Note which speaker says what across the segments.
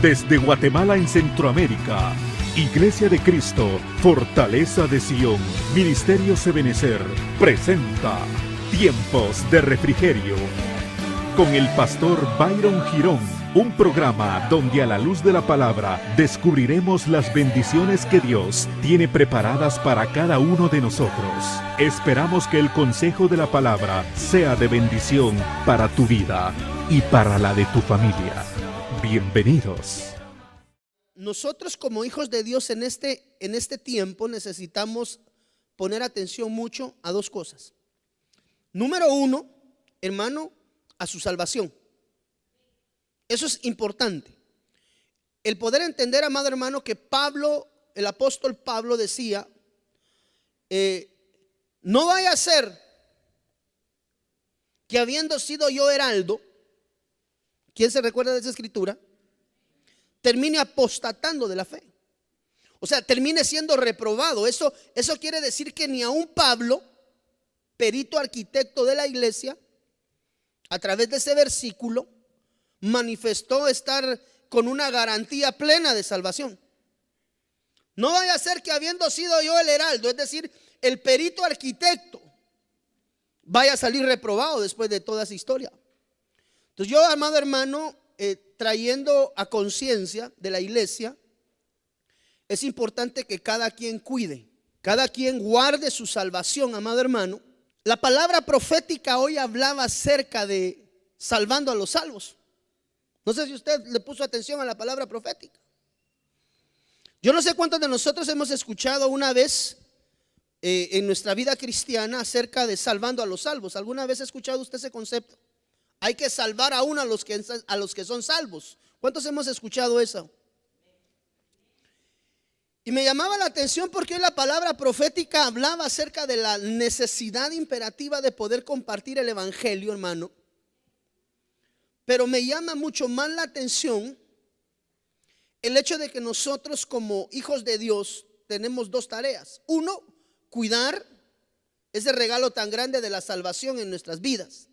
Speaker 1: Desde Guatemala en Centroamérica, Iglesia de Cristo, Fortaleza de Sion, Ministerio Ebenecer, presenta Tiempos de Refrigerio, con el pastor Byron Girón, un programa donde a la luz de la palabra descubriremos las bendiciones que Dios tiene preparadas para cada uno de nosotros. Esperamos que el consejo de la palabra sea de bendición para tu vida y para la de tu familia. Bienvenidos.
Speaker 2: Nosotros como hijos de Dios en este tiempo necesitamos poner atención mucho a dos cosas. Número uno, hermano, a su salvación. Eso es importante. El poder entender, amado hermano, que Pablo, el apóstol Pablo decía, no vaya a ser que habiendo sido yo heraldo, ¿quién se recuerda de esa escritura? Termine apostatando de la fe. O sea, termine siendo reprobado. Eso quiere decir que ni aun Pablo, perito arquitecto de la iglesia, a través de ese versículo, manifestó estar con una garantía plena de salvación. No vaya a ser que habiendo sido yo el heraldo, es decir, el perito arquitecto, vaya a salir reprobado después de toda esa historia. Entonces yo, amado hermano, trayendo a conciencia de la iglesia, es importante que cada quien cuide, cada quien guarde su salvación, amado hermano. La palabra profética hoy hablaba acerca de salvando a los salvos. No sé si usted le puso atención a la palabra profética. Yo no sé cuántos de nosotros hemos escuchado una vez en nuestra vida cristiana acerca de salvando a los salvos. ¿Alguna vez ha escuchado usted ese concepto? Hay que salvar aún a los que son salvos. ¿Cuántos hemos escuchado eso? Y me llamaba la atención porque la palabra profética hablaba acerca de la necesidad imperativa de poder compartir el evangelio, hermano. Pero me llama mucho más la atención el hecho de que nosotros como hijos de Dios tenemos dos tareas. Uno, cuidar ese regalo tan grande de la salvación en nuestras vidas.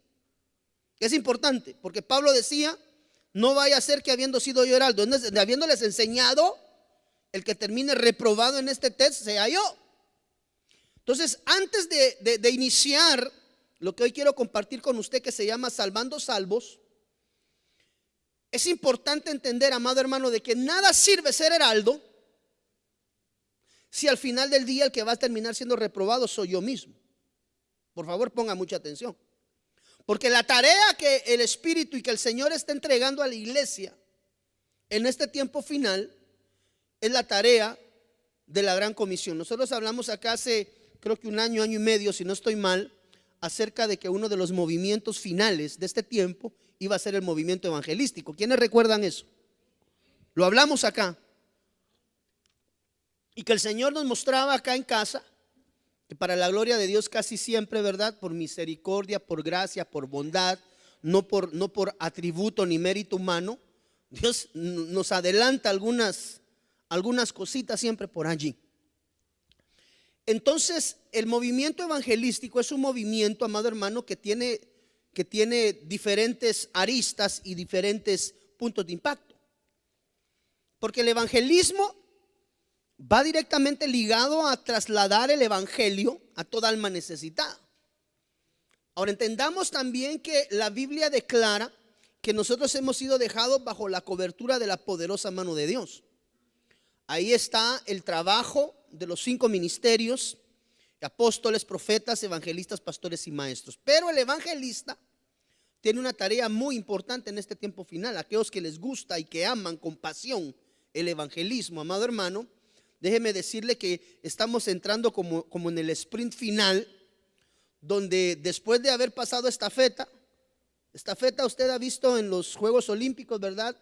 Speaker 2: Es importante porque Pablo decía, no vaya a ser que habiendo sido yo heraldo, habiéndoles enseñado, el que termine reprobado en este test sea yo. Entonces, antes de iniciar lo que hoy quiero compartir con usted, que se llama Salvando Salvos, es importante entender, amado hermano, de que nada sirve ser heraldo si al final del día el que va a terminar siendo reprobado soy yo mismo. Por favor, ponga mucha atención. Porque la tarea que el Espíritu y que el Señor está entregando a la iglesia en este tiempo final es la tarea de la Gran Comisión. Nosotros hablamos acá hace, creo que un año y medio, si no estoy mal, acerca de que uno de los movimientos finales de este tiempo iba a ser el movimiento evangelístico. ¿Quiénes recuerdan eso? Lo hablamos acá. Y que el Señor nos mostraba acá en casa que para la gloria de Dios casi siempre, ¿verdad? Por misericordia, por gracia, por bondad, no por atributo ni mérito humano, Dios nos adelanta algunas cositas siempre por allí. Entonces, el movimiento evangelístico es un movimiento, amado hermano, que tiene diferentes aristas y diferentes puntos de impacto. Porque el evangelismo va directamente ligado a trasladar el evangelio a toda alma necesitada. Ahora entendamos también que la Biblia declara que nosotros hemos sido dejados bajo la cobertura de la poderosa mano de Dios. Ahí está el trabajo de los 5 ministerios: apóstoles, profetas, evangelistas, pastores y maestros. Pero el evangelista tiene una tarea muy importante en este tiempo final. Aquellos que les gusta y que aman con pasión el evangelismo, amado hermano, déjeme decirle que estamos entrando como en el sprint final, donde después de haber pasado esta feta usted ha visto en los Juegos Olímpicos, ¿verdad?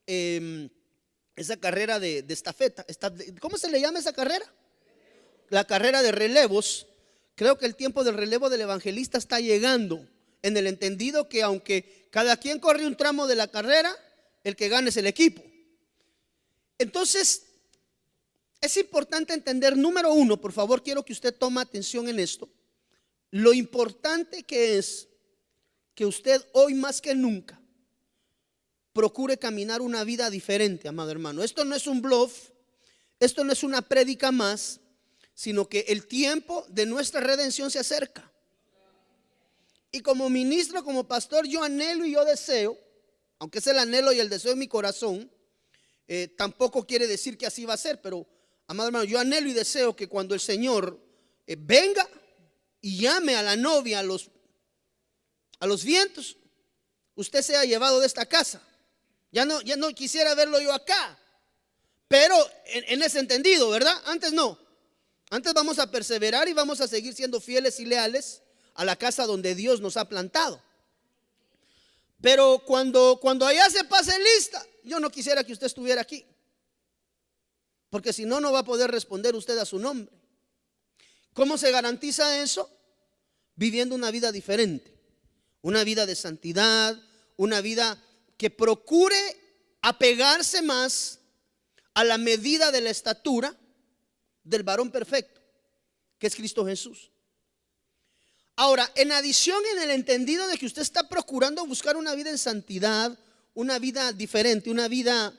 Speaker 2: Esa carrera de estafeta. ¿Cómo se le llama esa carrera? La carrera de relevos. Creo que el tiempo del relevo del evangelista está llegando, en el entendido que aunque cada quien corre un tramo de la carrera, el que gana es el equipo. Entonces, es importante entender, número uno, por favor, quiero que usted tome atención en esto, lo importante que es que usted hoy más que nunca procure caminar una vida diferente, amado hermano. Esto no es un bluff, esto no es una prédica más, sino que el tiempo de nuestra redención se acerca. Y como ministro, como pastor, yo anhelo y yo deseo, aunque es el anhelo y el deseo de mi corazón, tampoco quiere decir que así va a ser, pero amado hermano, yo anhelo y deseo que cuando el Señor venga y llame a la novia a los vientos, usted sea llevado de esta casa. Ya no quisiera verlo yo acá, pero en ese entendido, ¿verdad? Antes no. Antes vamos a perseverar y vamos a seguir siendo fieles y leales a la casa donde Dios nos ha plantado. Pero cuando allá se pase lista, yo no quisiera que usted estuviera aquí, porque si no, no va a poder responder usted a su nombre. ¿Cómo se garantiza eso? Viviendo una vida diferente, una vida de santidad, una vida que procure apegarse más a la medida de la estatura del varón perfecto, que es Cristo Jesús. Ahora, en adición, en el entendido de que usted está procurando buscar una vida en santidad, una vida diferente, una vida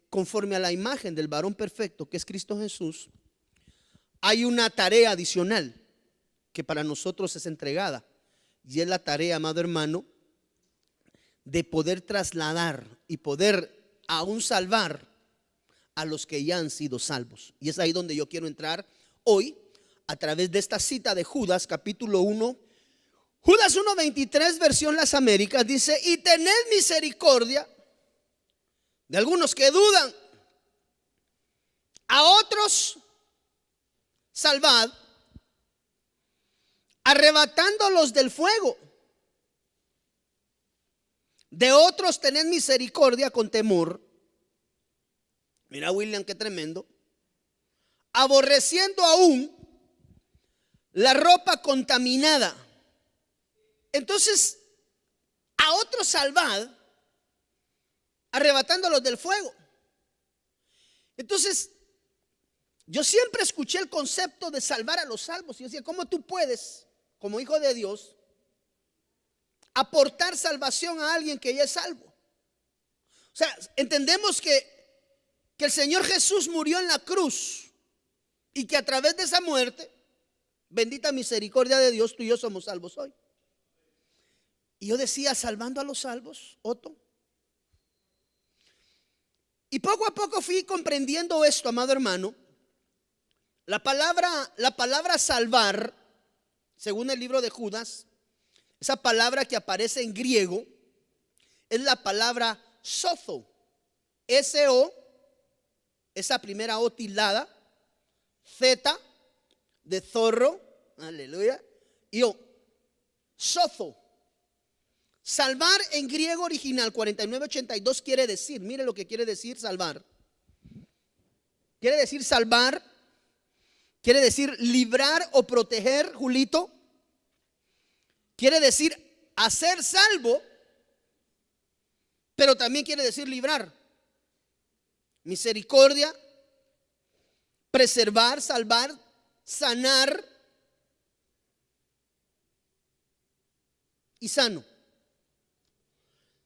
Speaker 2: conforme a la imagen del varón perfecto, que es Cristo Jesús, hay una tarea adicional que para nosotros es entregada, y es la tarea, amado hermano, de poder trasladar y poder aún salvar a los que ya han sido salvos. Y es ahí donde yo quiero entrar hoy, a través de esta cita de Judas, capítulo 1. Judas 1:23, versión Las Américas, dice: y tened misericordia de algunos que dudan, a otros salvad, arrebatándolos del fuego. De otros tened misericordia con temor. Mira, William, qué tremendo. Aborreciendo aún la ropa contaminada. Entonces, a otros salvad, arrebatándolos del fuego. Entonces, yo siempre escuché el concepto de salvar a los salvos. Y yo decía, ¿cómo tú puedes, como hijo de Dios, aportar salvación a alguien que ya es salvo? O sea, entendemos que el Señor Jesús murió en la cruz y que a través de esa muerte, bendita misericordia de Dios, tú y yo somos salvos hoy. Y yo decía, salvando a los salvos, Otto. Y poco a poco fui comprendiendo esto, amado hermano. La palabra salvar, según el libro de Judas, esa palabra que aparece en griego es la palabra sozo. S-O, esa primera O tildada, Z de zorro, aleluya, y O, sozo. Salvar en griego original 4982 quiere decir, mire lo que quiere decir salvar. Quiere decir salvar, quiere decir librar o proteger, Julito. Quiere decir hacer salvo, pero también quiere decir librar. Misericordia, preservar, salvar, sanar y sano.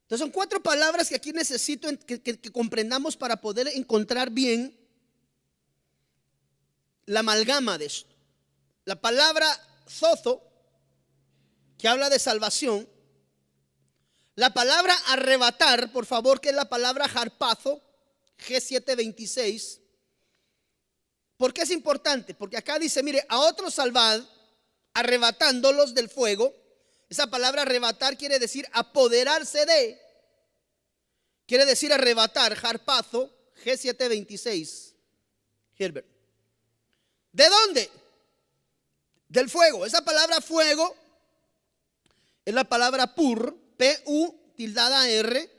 Speaker 2: Entonces son 4 palabras que aquí necesito que comprendamos para poder encontrar bien la amalgama de esto. La palabra zozo, que habla de salvación. La palabra arrebatar, por favor, que es la palabra harpazo, G726. ¿Por qué es importante? Porque acá dice, mire, a otros salvad, arrebatándolos del fuego. Esa palabra arrebatar quiere decir apoderarse de. Quiere decir arrebatar, harpazo, G726. Herbert. ¿De dónde? Del fuego. Esa palabra fuego es la palabra pur, P-U-R.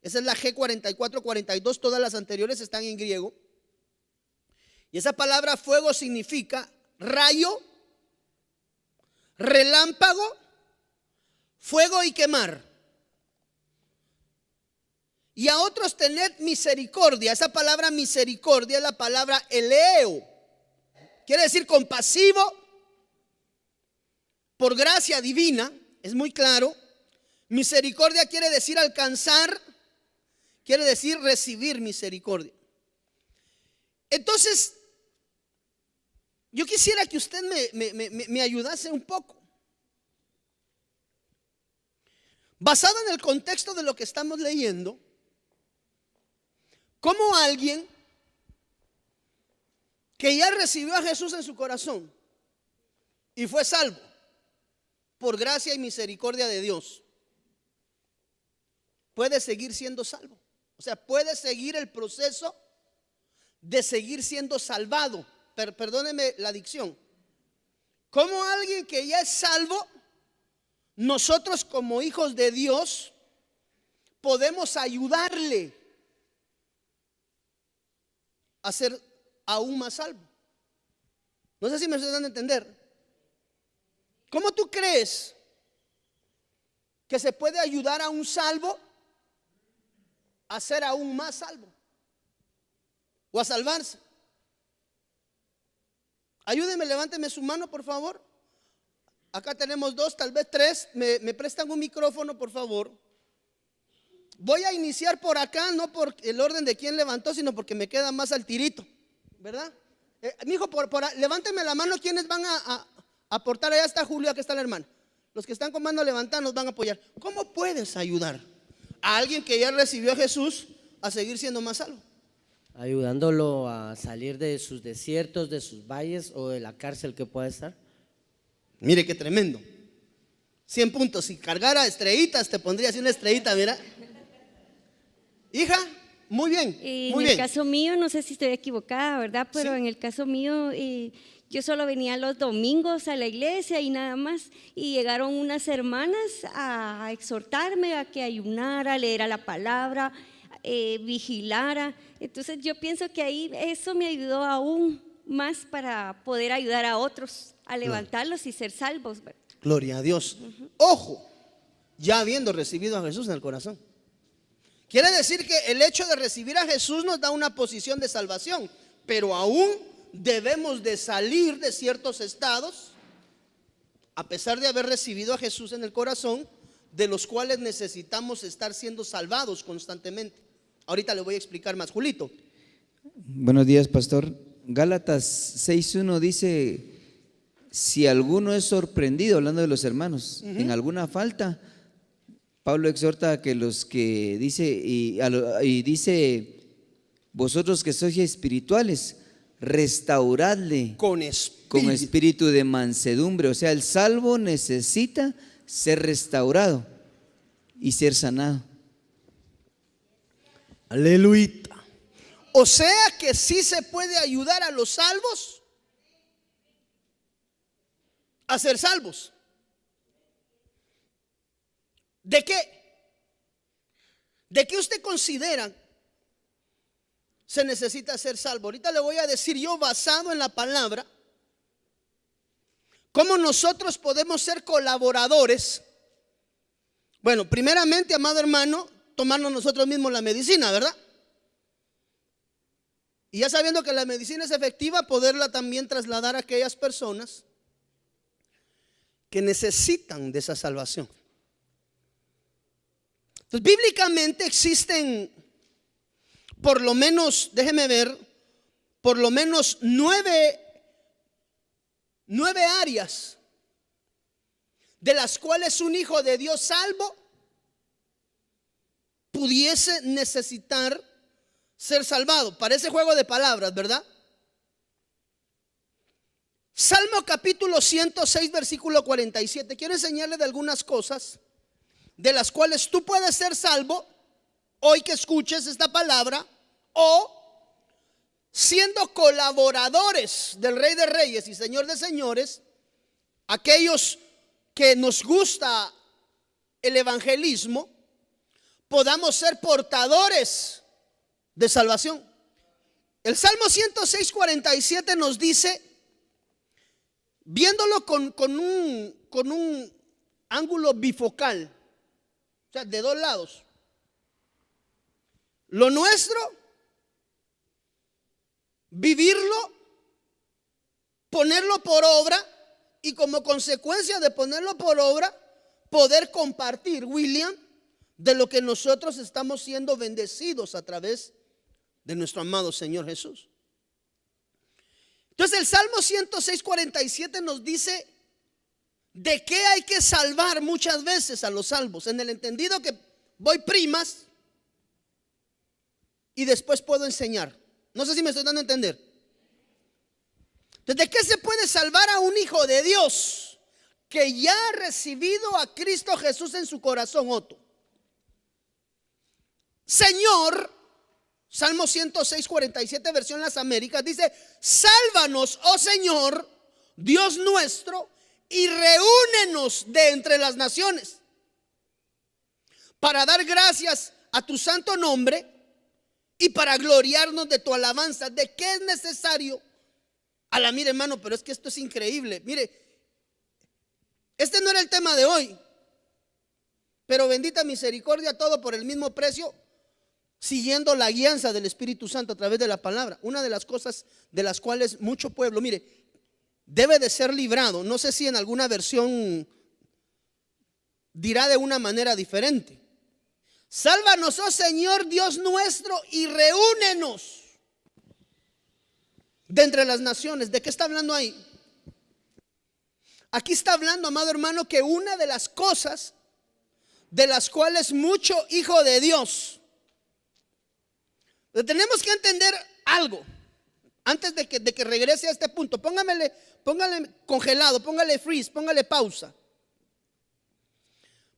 Speaker 2: Esa es la G4442. Todas las anteriores están en griego. Y esa palabra fuego significa rayo, relámpago, fuego y quemar. Y a otros tened misericordia. Esa palabra misericordia es la palabra eleo. Quiere decir compasivo, por gracia divina. Es muy claro. Misericordia quiere decir alcanzar, quiere decir recibir misericordia. Entonces, yo quisiera que usted me ayudase un poco. Basado en el contexto de lo que estamos leyendo, ¿cómo alguien que ya recibió a Jesús en su corazón y fue salvo por gracia y misericordia de Dios puede seguir siendo salvo? O sea, puede seguir el proceso de seguir siendo salvado. Perdóneme la dicción. ¿Cómo alguien que ya es salvo, nosotros como hijos de Dios podemos ayudarle a ser aún más salvo? No sé si me estoy dando a entender. ¿Cómo tú crees que se puede ayudar a un salvo a ser aún más salvo o a salvarse? Ayúdenme, levánteme su mano, por favor. Acá tenemos dos, tal vez tres. Me prestan un micrófono, por favor. Voy a iniciar por acá, no por el orden de quién levantó, sino porque me queda más al tirito, ¿verdad? Mijo, levánteme la mano. ¿Quiénes van a aportar? Allá está Julio, acá está la hermana. Los que están con mano levantada nos van a apoyar. ¿Cómo puedes ayudar a alguien que ya recibió a Jesús a seguir siendo más salvo?
Speaker 3: Ayudándolo a salir de sus desiertos, de sus valles o de la cárcel que pueda estar.
Speaker 2: Mire qué tremendo. 100 puntos. Si cargara estrellitas, te pondría así una estrellita, mira. Hija, muy bien. Muy
Speaker 4: en
Speaker 2: bien.
Speaker 4: el caso mío, no sé si estoy equivocada, ¿verdad? Pero
Speaker 2: Sí.
Speaker 4: en el caso mío, yo solo venía los domingos a la iglesia y nada más. Y llegaron unas hermanas a exhortarme a que ayunara, a leer la palabra, vigilara. Entonces yo pienso que ahí eso me ayudó aún más para poder ayudar a otros a levantarlos y ser salvos, ¿verdad?
Speaker 2: Gloria a Dios. Ojo, ya habiendo recibido a Jesús en el corazón. Quiere decir que el hecho de recibir a Jesús nos da una posición de salvación, pero aún debemos de salir de ciertos estados, a pesar de haber recibido a Jesús en el corazón, de los cuales necesitamos estar siendo salvados constantemente. Ahorita le voy a explicar más. Julito.
Speaker 5: Buenos días, pastor. Gálatas 6:1 dice: si alguno es sorprendido, hablando de los hermanos, en alguna falta, Pablo exhorta a que los que dice, vosotros que sois espirituales, restauradle con espíritu de mansedumbre. O sea, el salvo necesita ser restaurado y ser sanado.
Speaker 2: Aleluya. O sea que sí se puede ayudar a los salvos a ser salvos. ¿De qué? ¿De qué usted considera se necesita ser salvo? Ahorita le voy a decir yo, basado en la palabra, cómo nosotros podemos ser colaboradores. Bueno, primeramente, amado hermano, tomarnos nosotros mismos la medicina, ¿verdad? Y ya sabiendo que la medicina es efectiva, poderla también trasladar a aquellas personas que necesitan de esa salvación. Entonces, bíblicamente existen por lo menos, déjeme ver, por lo menos nueve áreas de las cuales un hijo de Dios salvo pudiese necesitar ser salvado. Parece juego de palabras, ¿verdad? Salmo capítulo 106, versículo 47. Quiero enseñarle de algunas cosas de las cuales tú puedes ser salvo hoy que escuches esta palabra, o siendo colaboradores del Rey de Reyes y Señor de Señores, aquellos que nos gusta el evangelismo, podamos ser portadores de salvación. El Salmo 106, 47 nos dice, viéndolo con un ángulo bifocal, o sea, de dos lados, lo nuestro, vivirlo, ponerlo por obra, y como consecuencia de ponerlo por obra, poder compartir, William, de lo que nosotros estamos siendo bendecidos a través de nuestro amado Señor Jesús. Entonces el Salmo 106:47 nos dice de qué hay que salvar muchas veces a los salvos, en el entendido que voy primas y después puedo enseñar. No sé si me estoy dando a entender. ¿De qué se puede salvar a un hijo de Dios que ya ha recibido a Cristo Jesús en su corazón, Otto? Señor, Salmo 106:47, versión Las Américas, dice: sálvanos, oh Señor, Dios nuestro, y reúnenos de entre las naciones, para dar gracias a tu santo nombre y para gloriarnos de tu alabanza. ¿De qué es necesario? Mire, hermano, pero es que esto es increíble. Mire, este no era el tema de hoy, pero bendita misericordia, todo por el mismo precio, siguiendo la guianza del Espíritu Santo a través de la palabra. Una de las cosas de las cuales mucho pueblo, mire, debe de ser librado. No sé si en alguna versión dirá de una manera diferente: sálvanos, oh Señor Dios nuestro, y reúnenos de entre las naciones. ¿De qué está hablando ahí? Aquí está hablando, amado hermano, que una de las cosas de las cuales mucho hijo de Dios tenemos que entender algo antes de que regrese a este punto. Póngale congelado, póngale freeze, póngale pausa.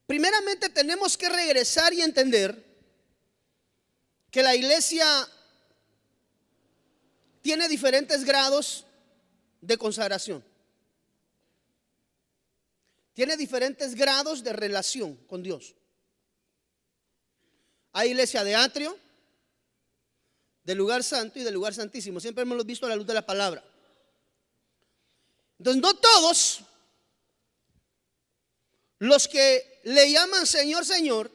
Speaker 2: Primeramente tenemos que regresar y entender que la iglesia tiene diferentes grados de consagración. Tiene diferentes grados de relación con Dios. Hay iglesia de atrio, del lugar santo y del lugar santísimo. Siempre hemos visto a la luz de la palabra. Entonces, no todos los que le llaman Señor, Señor,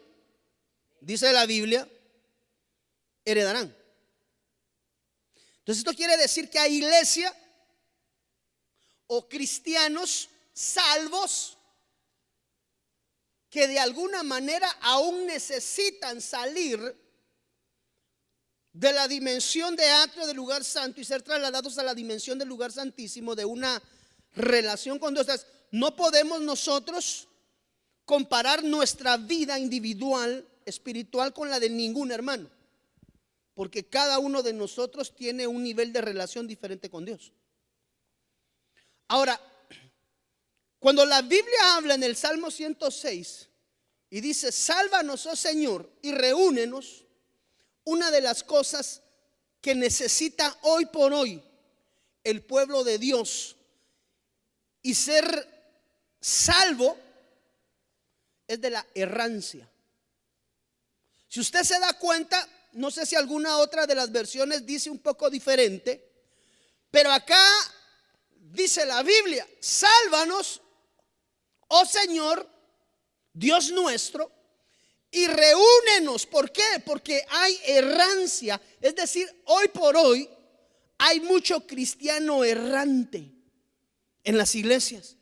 Speaker 2: dice la Biblia, heredarán. Entonces esto quiere decir que hay iglesia o cristianos salvos que de alguna manera aún necesitan salir de la dimensión de atrio del lugar santo y ser trasladados a la dimensión del lugar santísimo, de una relación con Dios. Entonces, no podemos nosotros comparar nuestra vida individual espiritual con la de ningún hermano, porque cada uno de nosotros tiene un nivel de relación diferente con Dios. Ahora, cuando la Biblia habla en el Salmo 106 y dice: sálvanos, oh Señor, y reúnenos, una de las cosas que necesita hoy por hoy el pueblo de Dios y ser salvo es de la errancia. Si usted se da cuenta, no sé si alguna otra de las versiones dice un poco diferente, pero acá dice la Biblia: sálvanos, oh Señor, Dios nuestro, y reúnenos. ¿Por qué? Porque hay errancia. Es decir, hoy por hoy hay mucho cristiano errante en las iglesias.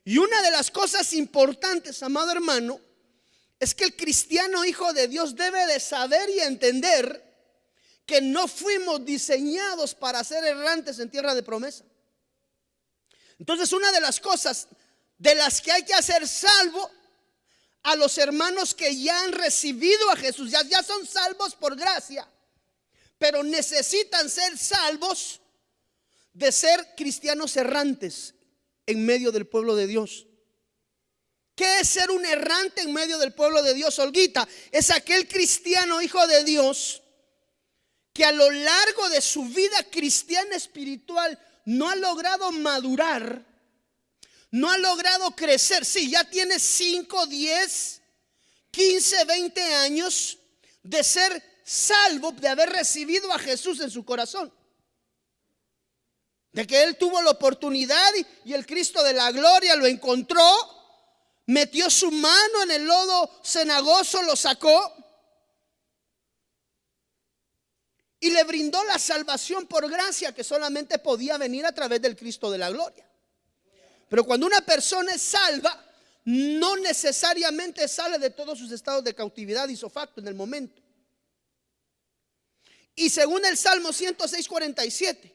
Speaker 2: Y una de las cosas importantes, amado hermano, es que el cristiano hijo de Dios debe de saber y entender que no fuimos diseñados para ser errantes en tierra de promesa. Entonces, una de las cosas de las que hay que hacer salvo a los hermanos que ya han recibido a Jesús, ya son salvos por gracia, pero necesitan ser salvos de ser cristianos errantes en medio del pueblo de Dios. ¿Qué es ser un errante en medio del pueblo de Dios, Olguita? Es aquel cristiano hijo de Dios que a lo largo de su vida cristiana espiritual no ha logrado madurar, no ha logrado crecer. Sí, ya tiene 5, 10, 15, 20 años de ser salvo, de haber recibido a Jesús en su corazón, de que él tuvo la oportunidad y el Cristo de la gloria lo encontró, metió su mano en el lodo cenagoso, lo sacó y le brindó la salvación por gracia que solamente podía venir a través del Cristo de la gloria. Pero cuando una persona es salva, no necesariamente sale de todos sus estados de cautividad isofacto en el momento. Y según el Salmo 106:47,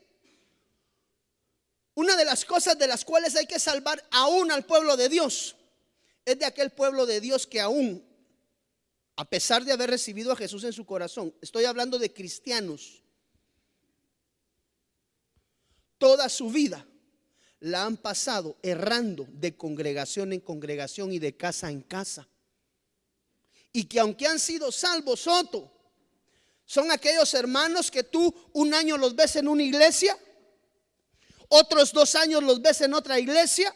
Speaker 2: una de las cosas de las cuales hay que salvar aún al pueblo de Dios es de aquel pueblo de Dios que aún, a pesar de haber recibido a Jesús en su corazón, estoy hablando de cristianos, toda su vida la han pasado errando de congregación en congregación y de casa en casa. Y que aunque han sido salvos, Soto, son aquellos hermanos que tú un año los ves en una iglesia, otros 2 años los ves en otra iglesia,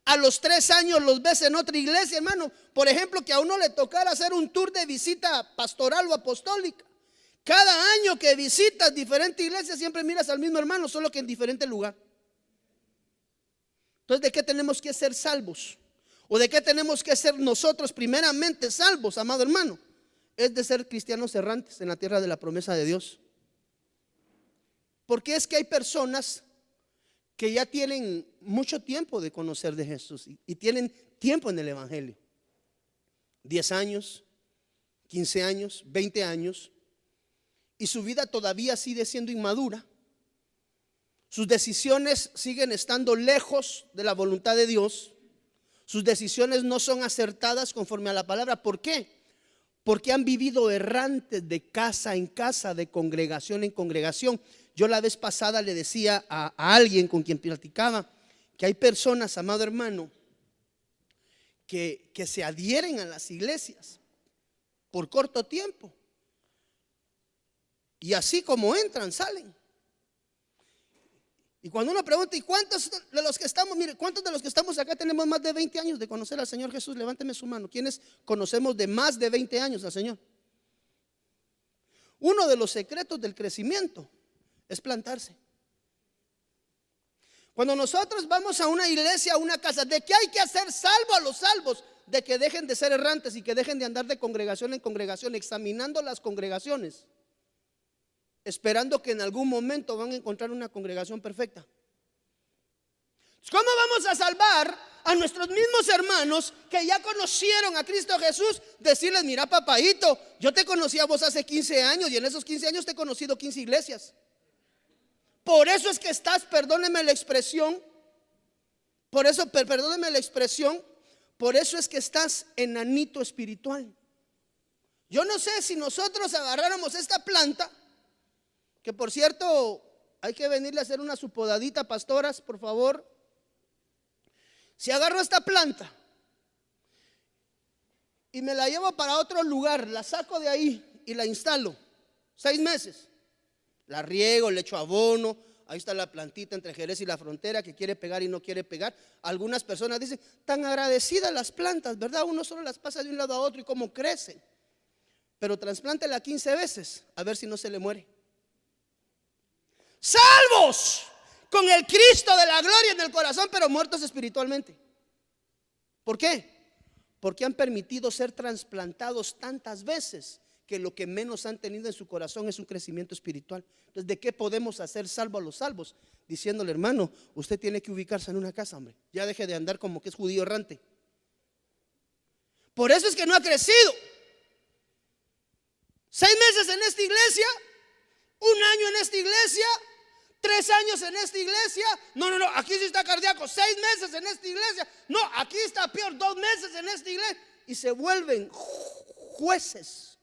Speaker 2: a los 3 años los ves en otra iglesia, hermano. Por ejemplo, que a uno le tocara hacer un tour de visita pastoral o apostólica. Cada año que visitas diferentes iglesias siempre miras al mismo hermano, solo que en diferente lugar. Entonces, ¿de qué tenemos que ser salvos? ¿O de qué tenemos que ser nosotros primeramente salvos, amado hermano? Es de ser cristianos errantes en la tierra de la promesa de Dios. Porque es que hay personas que ya tienen mucho tiempo de conocer de Jesús y tienen tiempo en el evangelio. 10 años, 15 años, 20 años, y su vida todavía sigue siendo inmadura. Sus decisiones siguen estando lejos de la voluntad de Dios. Sus decisiones no son acertadas conforme a la palabra. ¿Por qué? Porque han vivido errantes de casa en casa, de congregación en congregación. Yo la vez pasada le decía a alguien con quien platicaba que hay personas, amado hermano, que se adhieren a las iglesias por corto tiempo. Y así como entran, salen. Y cuando uno pregunta, ¿y cuántos de los que estamos, mire, cuántos de los que estamos acá tenemos más de 20 años de conocer al Señor Jesús? Levánteme su mano. ¿Quiénes conocemos de más de 20 años al Señor? Uno de los secretos del crecimiento es plantarse. Cuando nosotros vamos a una iglesia, a una casa, ¿de qué hay que hacer salvo a los salvos? De que dejen de ser errantes y que dejen de andar de congregación en congregación, examinando las congregaciones, esperando que en algún momento van a encontrar una congregación perfecta. ¿Cómo vamos a salvar a nuestros mismos hermanos que ya conocieron a Cristo Jesús? Decirles, mira papaíto, yo te conocí a vos hace 15 años y en esos 15 años te he conocido 15 iglesias. Por eso es que estás, perdóneme la expresión, perdóneme la expresión, por eso es que estás enanito espiritual. Yo no sé si nosotros agarráramos esta planta, que por cierto, hay que venirle a hacer una supodadita, pastoras, por favor. Si agarro esta planta y me la llevo para otro lugar, la saco de ahí y la instalo 6 meses, la riego, le echo abono, ahí está la plantita entre Jerez y la Frontera que quiere pegar y no quiere pegar. Algunas personas dicen, tan agradecidas las plantas, ¿verdad? Uno solo las pasa de un lado a otro y cómo crecen. Pero trasplántela 15 veces, a ver si no se le muere. Salvos con el Cristo de la gloria en el corazón, pero muertos espiritualmente. ¿Por qué? Porque han permitido ser trasplantados tantas veces que lo que menos han tenido en su corazón es un crecimiento espiritual. Entonces, ¿de qué podemos hacer salvo a los salvos? Diciéndole, hermano, usted tiene que ubicarse en una casa, hombre. Ya deje de andar como que es judío errante. Por eso es que no ha crecido. 6 meses en esta iglesia, 1 año en esta iglesia, 3 años en esta iglesia. No, aquí sí está cardíaco. 6 meses en esta iglesia. No, aquí está peor, 2 meses en esta iglesia. Y se vuelven jueces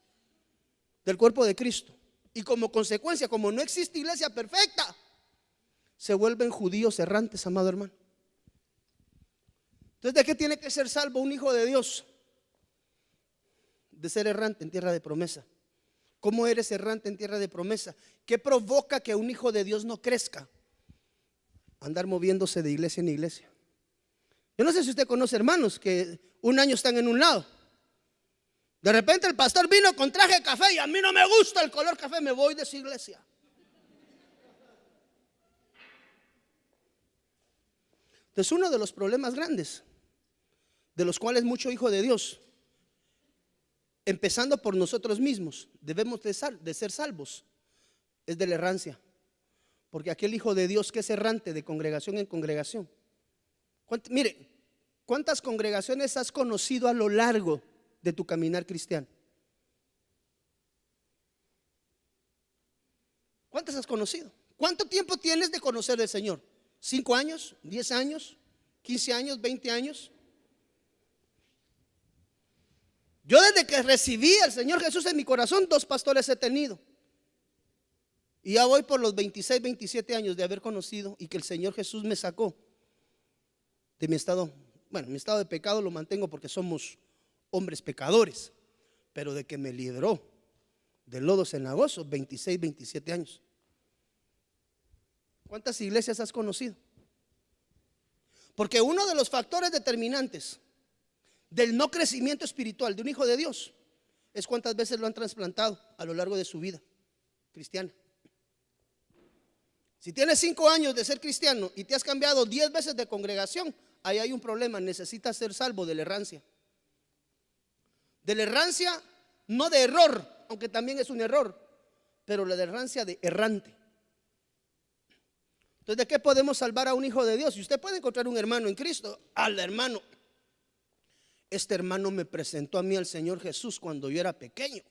Speaker 2: del cuerpo de Cristo. Y como consecuencia, como no existe iglesia perfecta, se vuelven judíos errantes, amado hermano. Entonces, ¿de qué tiene que ser salvo un hijo de Dios? De ser errante en tierra de promesa. ¿Cómo eres errante en tierra de promesa? ¿Qué provoca que un hijo de Dios no crezca? Andar moviéndose de iglesia en iglesia. Yo no sé si usted conoce hermanos que 1 año están en un lado. De repente el pastor vino con traje de café y a mí no me gusta el color café, me voy de esa iglesia. Entonces, uno de los problemas grandes, de los cuales mucho hijo de Dios, empezando por nosotros mismos, debemos de ser salvos, es de la errancia. Porque aquel hijo de Dios que es errante de congregación en congregación, mire, ¿Cuántas congregaciones has conocido a lo largo de tu caminar cristiano? ¿Cuántas has conocido? ¿Cuánto tiempo tienes de conocer al Señor? ¿5 años? ¿10 años? ¿15 años? ¿20 años? Yo desde que recibí al Señor Jesús en mi corazón, 2 pastores he tenido. Y ya voy por los 26, 27 años de haber conocido y que el Señor Jesús me sacó de mi estado. Bueno, mi estado de pecado lo mantengo porque somos hombres pecadores, pero de que me libró del lodo cenagoso, 26, 27 años. ¿Cuántas iglesias has conocido? Porque uno de los factores determinantes del no crecimiento espiritual de un hijo de Dios es cuántas veces lo han trasplantado a lo largo de su vida cristiana. Si tienes 5 años de ser cristiano y te has cambiado 10 veces de congregación, ahí hay un problema. Necesitas ser salvo de la errancia. De la errancia, no de error, aunque también es un error, pero la de errancia de errante. Entonces, ¿de qué podemos salvar a un hijo de Dios? Si usted puede encontrar un hermano en Cristo, al hermano, este hermano me presentó a mí al Señor Jesús cuando yo era pequeño.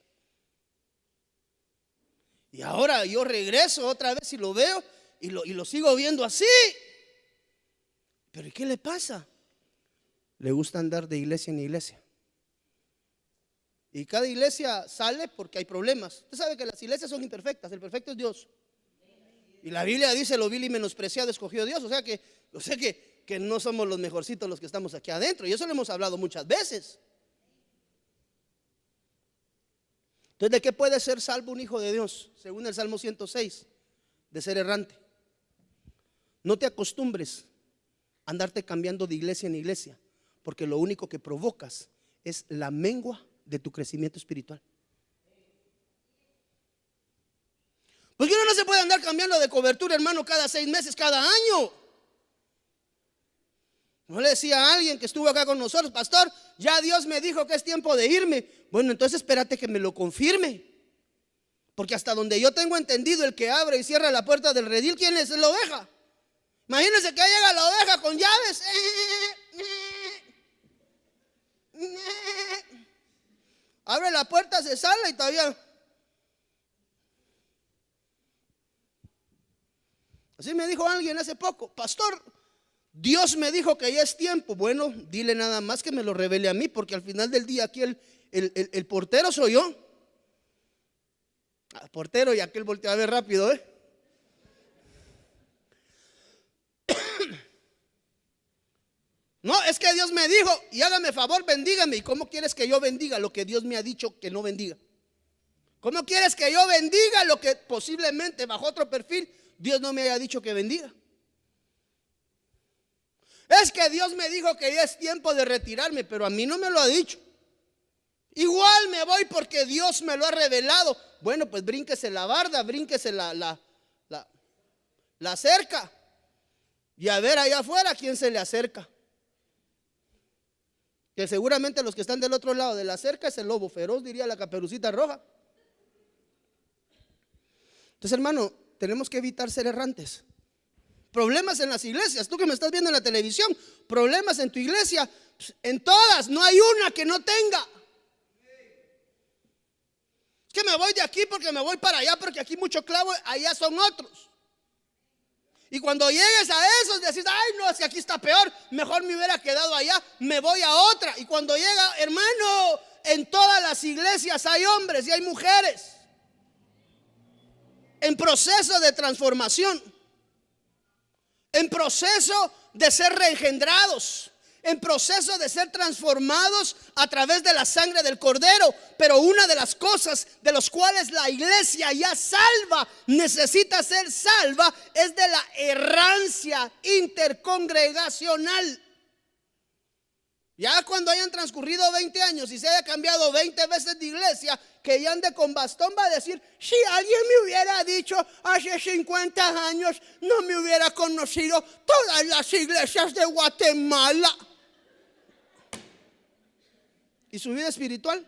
Speaker 2: Y ahora yo regreso otra vez y lo veo y lo sigo viendo así. Pero ¿y qué le pasa? Le gusta andar de iglesia en iglesia. Y cada iglesia sale porque hay problemas. Usted sabe que las iglesias son imperfectas, el perfecto es Dios. Y la Biblia dice: lo vil y menospreciado escogió Dios. O sea que no somos los mejorcitos los que estamos aquí adentro. Y eso lo hemos hablado muchas veces. Entonces, ¿de qué puede ser salvo un hijo de Dios? Según el Salmo 106, de ser errante. No te acostumbres a andarte cambiando de iglesia en iglesia, porque lo único que provocas es la mengua de tu crecimiento espiritual. Porque uno no se puede andar cambiando de cobertura, hermano, cada 6 meses, cada año. No le decía a alguien que estuvo acá con nosotros: pastor, ya Dios me dijo que es tiempo de irme. Bueno, entonces espérate que me lo confirme. Porque hasta donde yo tengo entendido, el que abre y cierra la puerta del redil, ¿quién es? La oveja. Imagínense que llega la oveja con llaves. Abre la puerta, se sale y todavía. Así me dijo alguien hace poco: pastor, Dios me dijo que ya es tiempo. Bueno, dile nada más que me lo revele a mí, porque al final del día aquí el portero soy yo. El portero, y aquel voltea a ver rápido, No, es que Dios me dijo, y hágame favor, bendígame. ¿Y cómo quieres que yo bendiga lo que Dios me ha dicho que no bendiga? ¿Cómo quieres que yo bendiga lo que posiblemente bajo otro perfil Dios no me haya dicho que bendiga? Es que Dios me dijo que ya es tiempo de retirarme, pero a mí no me lo ha dicho. Igual me voy porque Dios me lo ha revelado. Bueno, pues brínquese la barda, brínquese la cerca, y a ver allá afuera quién se le acerca. Que seguramente los que están del otro lado de la cerca es el lobo feroz, diría la Caperucita Roja. Entonces, hermano, tenemos que evitar ser errantes. Problemas en las iglesias, tú que me estás viendo en la televisión, problemas en tu iglesia, en todas, no hay una que no tenga. Es que me voy de aquí porque me voy para allá, porque aquí mucho clavo, allá son otros. Y cuando llegues a esos decís: ay no, si aquí está peor, mejor me hubiera quedado allá, me voy a otra. Y cuando llega, hermano, en todas las iglesias hay hombres y hay mujeres en proceso de transformación, en proceso de ser reengendrados, en proceso de ser transformados a través de la sangre del Cordero. Pero una de las cosas de las cuales la iglesia ya salva necesita ser salva es de la errancia intercongregacional. Ya cuando hayan transcurrido 20 años y se haya cambiado 20 veces de iglesia, que ya ande con bastón, va a decir: si alguien me hubiera dicho hace 50 años, no me hubiera conocido todas las iglesias de Guatemala. ¿Y su vida espiritual?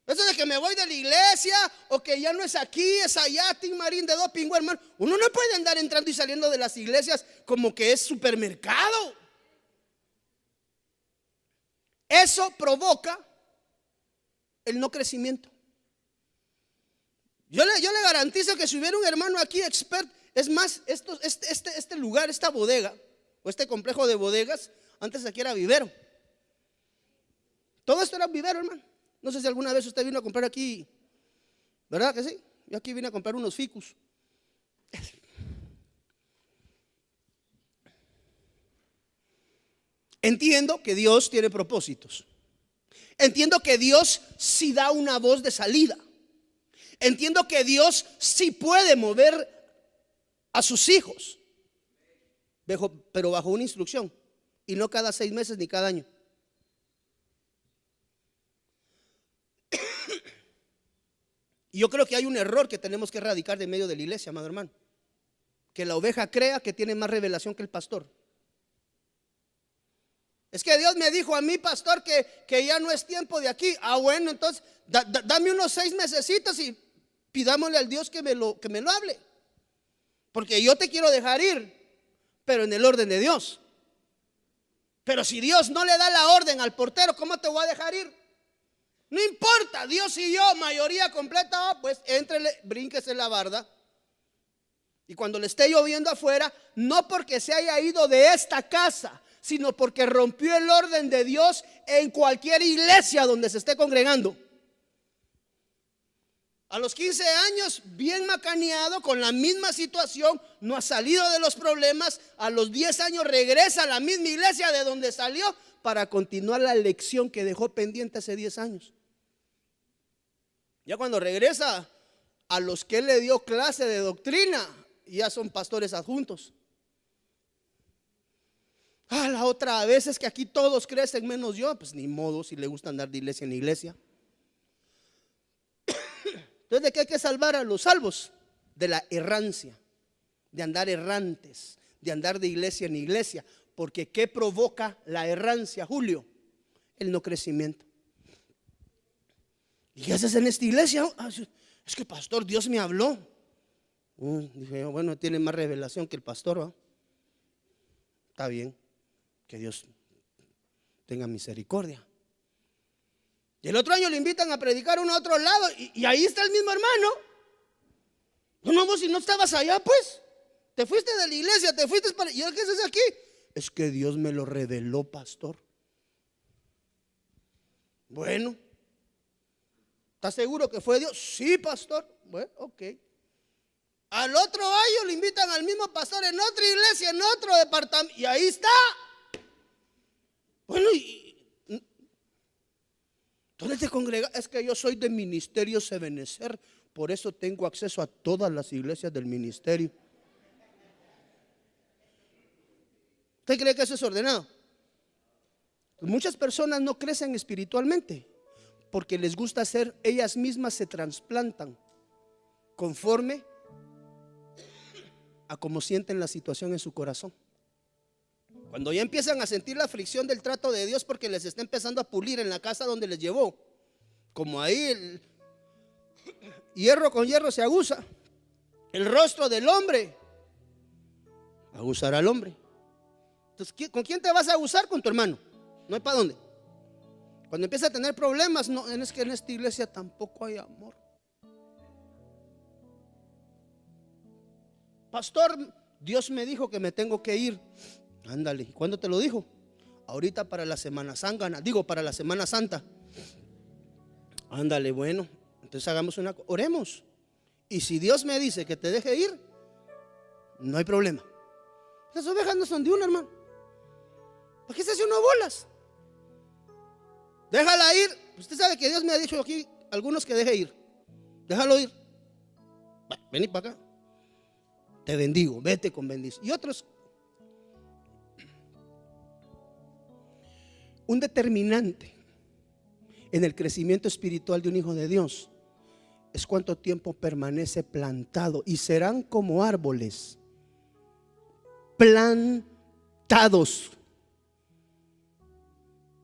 Speaker 2: Eso de que me voy de la iglesia, o que ya no es aquí, es allá, Tim Marín de Dopingo, hermano. Uno no puede andar entrando y saliendo de las iglesias como que es supermercado. Eso provoca el no crecimiento. Yo le garantizo que si hubiera un hermano aquí experto, es más, este lugar, esta bodega, o este complejo de bodegas, antes aquí era vivero. Todo esto era vivero, hermano. No sé si alguna vez usted vino a comprar aquí, ¿verdad que sí? Yo aquí vine a comprar unos ficus. Entiendo que Dios tiene propósitos. Entiendo que Dios sí da una voz de salida. Entiendo que Dios sí puede mover a sus hijos, pero bajo una instrucción, y no cada 6 meses ni cada año. Y yo creo que hay un error que tenemos que erradicar de medio de la iglesia, amado hermano. Que la oveja crea que tiene más revelación que el pastor. Es que Dios me dijo a mí, pastor, que ya no es tiempo de aquí. Ah, bueno, entonces dame unos 6 mesecitos y pidámosle al Dios que me lo hable. Porque yo te quiero dejar ir, pero en el orden de Dios. Pero si Dios no le da la orden al portero, ¿cómo te voy a dejar ir? No importa, Dios y yo, mayoría completa, pues éntrele, brínquese la barda. Y cuando le esté lloviendo afuera, no porque se haya ido de esta casa, sino porque rompió el orden de Dios en cualquier iglesia donde se esté congregando. A los 15 años, bien macaneado, con la misma situación, no ha salido de los problemas. A los 10 años regresa a la misma iglesia de donde salió para continuar la lección que dejó pendiente hace 10 años. Ya cuando regresa, a los que él le dio clase de doctrina, ya son pastores adjuntos. La otra vez es que aquí todos crecen menos yo. Pues ni modo, si le gusta andar de iglesia en iglesia. Entonces, ¿de qué hay que salvar a los salvos? De la errancia, de andar errantes, de andar de iglesia en iglesia. Porque ¿qué provoca la errancia, Julio? El no crecimiento. ¿Y qué haces en esta iglesia? Es que pastor, Dios me habló. Dije yo, bueno, tiene más revelación que el pastor, ¿va? Está bien, que Dios tenga misericordia. Y el otro año le invitan a predicar a otro lado, y ahí está el mismo hermano. No, vos si no estabas allá, pues te fuiste de la iglesia, te fuiste para... ¿Y qué haces aquí? Es que Dios me lo reveló, pastor. Bueno, ¿estás seguro que fue Dios? Sí, pastor. Bueno, ok. Al otro año le invitan al mismo pastor en otra iglesia, en otro departamento, y ahí está. Bueno, ¿dónde te congregas? Es que yo soy de Ministerio Sebenecer, por eso tengo acceso a todas las iglesias del ministerio. ¿Usted cree que eso es ordenado? Muchas personas no crecen espiritualmente porque les gusta hacer, ellas mismas se trasplantan conforme a cómo sienten la situación en su corazón. Cuando ya empiezan a sentir la fricción del trato de Dios porque les está empezando a pulir en la casa donde les llevó, como ahí el hierro con hierro se aguza, el rostro del hombre aguzará al hombre. Entonces, ¿con quién te vas a aguzar? Con tu hermano. No hay para dónde. Cuando empieza a tener problemas, no, es que en esta iglesia tampoco hay amor. Pastor, Dios me dijo que me tengo que ir. Ándale, ¿y cuándo te lo dijo? Ahorita para la Semana Santa, para la Semana Santa. Ándale, bueno, entonces hagamos oremos. Y si Dios me dice que te deje ir, no hay problema. Las ovejas no son de uno, hermano. ¿Para qué se hace uno bolas? Déjala ir. Usted sabe que Dios me ha dicho aquí algunos que deje ir. Déjalo ir. Vení para acá. Te bendigo, vete con bendición. Y otros. Un determinante en el crecimiento espiritual de un hijo de Dios es cuánto tiempo permanece plantado, y serán como árboles plantados.